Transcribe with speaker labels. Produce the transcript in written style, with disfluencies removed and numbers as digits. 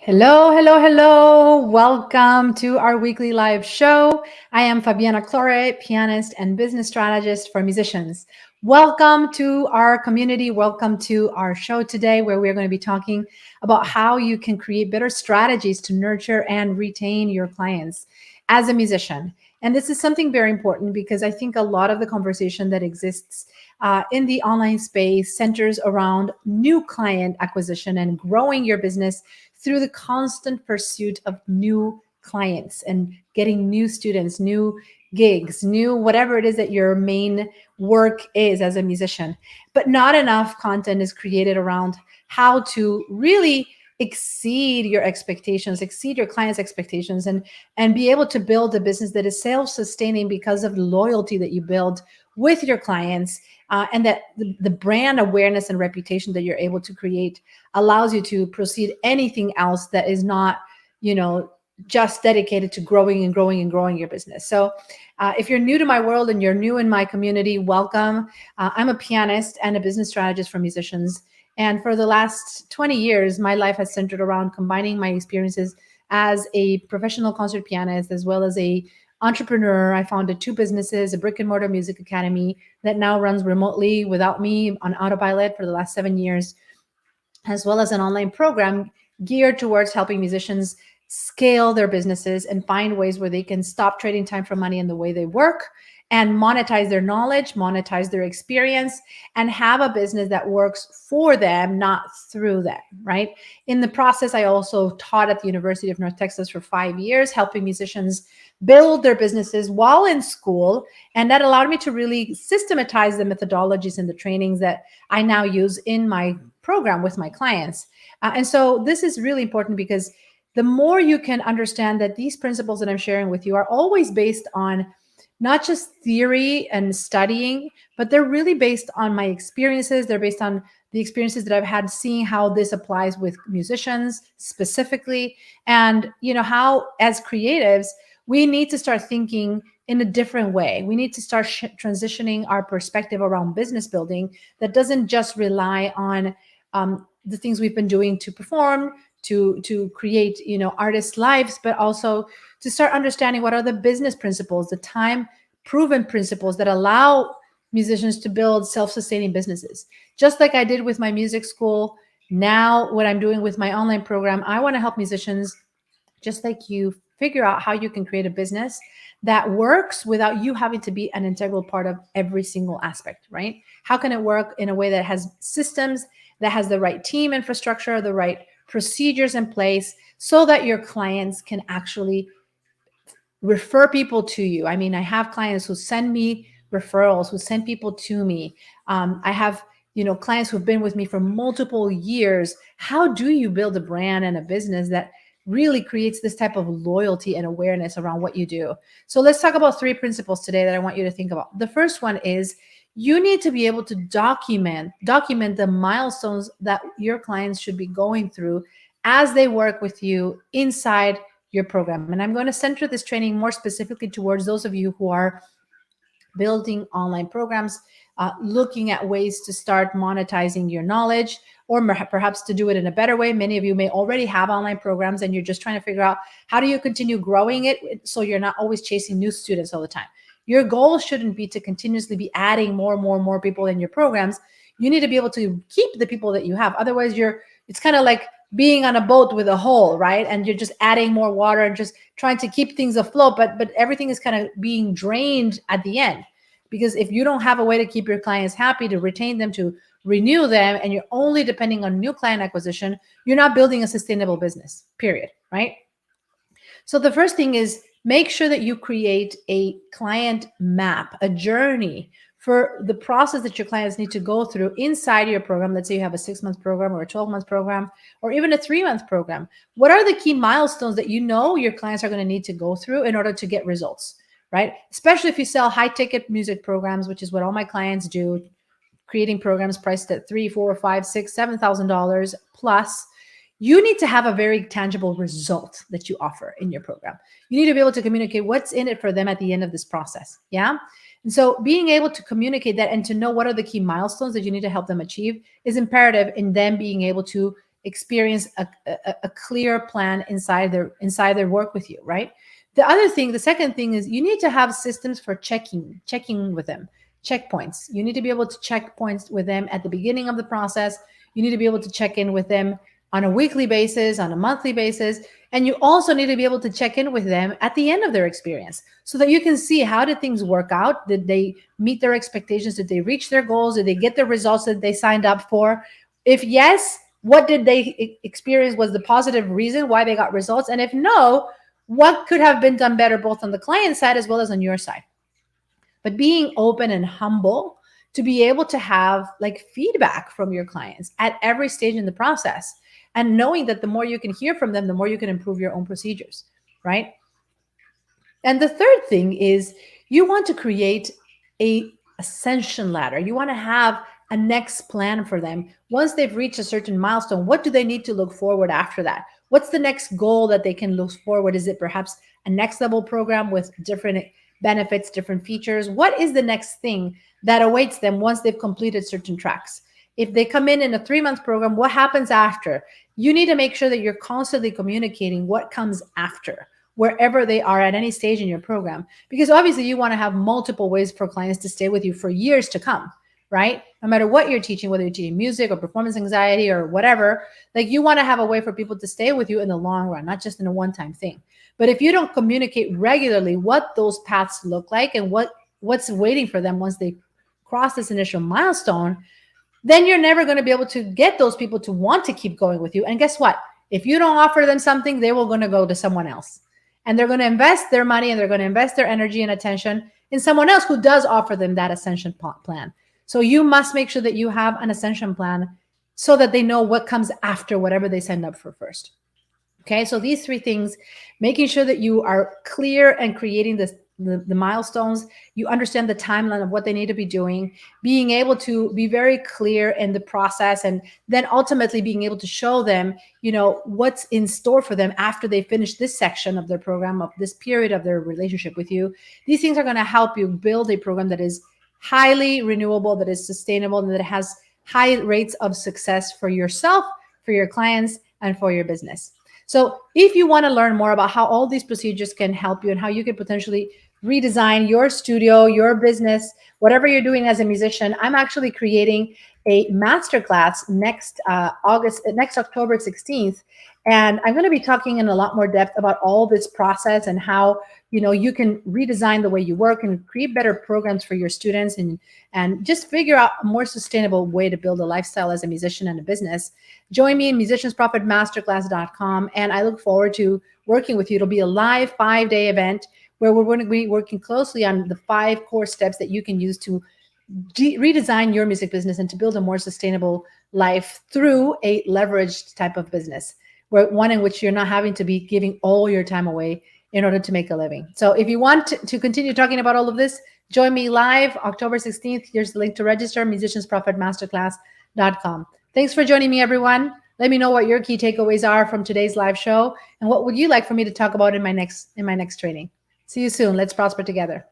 Speaker 1: Hello, hello, hello. Welcome to our weekly live show. I am Fabiana Claure, pianist and business strategist for musicians. Welcome to our community. Welcome to our show today, where we're going to be talking about how you can create better strategies to nurture and retain your clients as a musician. And this is something very important because I think a lot of the conversation that exists in the online space centers around new client acquisition and growing your business through the constant pursuit of new clients and getting new students, new gigs, new whatever it is that your main work is as a musician. But not enough content is created around how to really exceed your expectations, exceed your clients' expectations, and be able to build a business that is self-sustaining because of the loyalty that you build with your clients, and that the brand awareness and reputation that you're able to create allows you to proceed anything else that is not, just dedicated to growing and growing and growing your business. So if you're new to my world and you're new in my community, welcome. I'm a pianist and a business strategist for musicians. And for the last 20 years, my life has centered around combining my experiences as a professional concert pianist as well as a entrepreneur. I founded two businesses, a brick and mortar music academy that now runs remotely without me on autopilot for the last 7 years, as well as an online program geared towards helping musicians scale their businesses and find ways where they can stop trading time for money in the way they work and monetize their knowledge, monetize their experience, and have a business that works for them, not through them, right? In the process, I also taught at the University of North Texas for 5 years, helping musicians build their businesses while in school. And that allowed me to really systematize the methodologies and the trainings that I now use in my program with my clients. And so this is really important because the more you can understand that these principles that I'm sharing with you are always based on not just theory and studying, but they're really based on my experiences. They're based on the experiences that I've had seeing how this applies with musicians specifically. And, how as creatives, we need to start thinking in a different way. We need to start transitioning our perspective around business building that doesn't just rely on the things we've been doing to perform, to create, artists' lives, but also to start understanding what are the business principles, the time proven principles that allow musicians to build self-sustaining businesses. Just like I did with my music school, now what I'm doing with my online program, I want to help musicians just like you figure out how you can create a business that works without you having to be an integral part of every single aspect, right? How can it work in a way that has systems, that has the right team infrastructure, the right procedures in place, so that your clients can actually refer people to you? I mean, I have clients who send me referrals, who send people to me. I have clients who've been with me for multiple years. How do you build a brand and a business that really creates this type of loyalty and awareness around what you do? So let's talk about 3 principles today that I want you to think about. The first one is you need to be able to document the milestones that your clients should be going through as they work with you inside your program. And I'm going to center this training more specifically towards those of you who are building online programs, looking at ways to start monetizing your knowledge, or perhaps to do it in a better way. Many of you may already have online programs and you're just trying to figure out how do you continue growing it so you're not always chasing new students all the time. Your goal shouldn't be to continuously be adding more people in your programs. You need to be able to keep the people that you have. Otherwise, it's kind of like being on a boat with a hole, right? And you're just adding more water and just trying to keep things afloat, but everything is kind of being drained at the end. Because if you don't have a way to keep your clients happy, to retain them, to renew them, and you're only depending on new client acquisition, you're not building a sustainable business, period, right? So the first thing is make sure that you create a client map, a journey for the process that your clients need to go through inside your program. Let's say you have a 6-month program or a 12-month program or even a 3-month program. What are the key milestones that your clients are going to need to go through in order to get results, right? Especially if you sell high-ticket music programs, which is what all my clients do, creating programs priced at $3,000, $4,000, $5,000, $6,000, $7,000 plus. You need to have a very tangible result that you offer in your program. You need to be able to communicate what's in it for them at the end of this process. Yeah. And so being able to communicate that and to know what are the key milestones that you need to help them achieve is imperative in them being able to experience a clear plan inside their work with you, right? The second thing is you need to have systems for checking with them, checkpoints. You need to be able to check points with them at the beginning of the process. You need to be able to check in with them on a weekly basis, on a monthly basis. And you also need to be able to check in with them at the end of their experience so that you can see, how did things work out? Did they meet their expectations? Did they reach their goals? Did they get the results that they signed up for? If yes, what did they experience was the positive reason why they got results? And if no, what could have been done better, both on the client side as well as on your side? But being open and humble to be able to have like feedback from your clients at every stage in the process, and knowing that the more you can hear from them, the more you can improve your own procedures, right? And the third thing is you want to create a ascension ladder. You want to have a next plan for them. Once they've reached a certain milestone, what do they need to look forward after that? What's the next goal that they can look forward? Is it perhaps a next level program with different benefits, different features? What is the next thing that awaits them once they've completed certain tracks? If they come in a 3-month program, what happens after? You need to make sure that you're constantly communicating what comes after, wherever they are at any stage in your program, because obviously you want to have multiple ways for clients to stay with you for years to come, right? No matter what you're teaching, whether you're teaching music or performance anxiety or whatever, like you want to have a way for people to stay with you in the long run, not just in a one-time thing. But if you don't communicate regularly what those paths look like and what's waiting for them once they cross this initial milestone, then you're never going to be able to get those people to want to keep going with you. And guess what? If you don't offer them something, they will going to go to someone else. And they're going to invest their money and they're going to invest their energy and attention in someone else who does offer them that ascension plan. So you must make sure that you have an ascension plan so that they know what comes after whatever they signed up for first. Okay, so these 3 things, making sure that you are clear and creating the milestones, you understand the timeline of what they need to be doing, being able to be very clear in the process, and then ultimately being able to show them, what's in store for them after they finish this section of their program, of this period of their relationship with you. These things are going to help you build a program that is highly renewable, that is sustainable, and that has high rates of success for yourself, for your clients, and for your business. So if you want to learn more about how all these procedures can help you and how you could potentially redesign your studio, your business, whatever you're doing as a musician, I'm actually creating a masterclass next October 16th. And I'm going to be talking in a lot more depth about all this process and how, you can redesign the way you work and create better programs for your students and just figure out a more sustainable way to build a lifestyle as a musician and a business. Join me in musiciansprofitmasterclass.com. And I look forward to working with you. It'll be a live 5-day event where we're going to be working closely on the 5 core steps that you can use to redesign your music business and to build a more sustainable life through a leveraged type of business, one in which you're not having to be giving all your time away in order to make a living. So if you want to continue talking about all of this, join me live October 16th. Here's the link to register, musiciansprofitmasterclass.com. Thanks for joining me, everyone. Let me know what your key takeaways are from today's live show and what would you like for me to talk about in my next training. See you soon. Let's prosper together.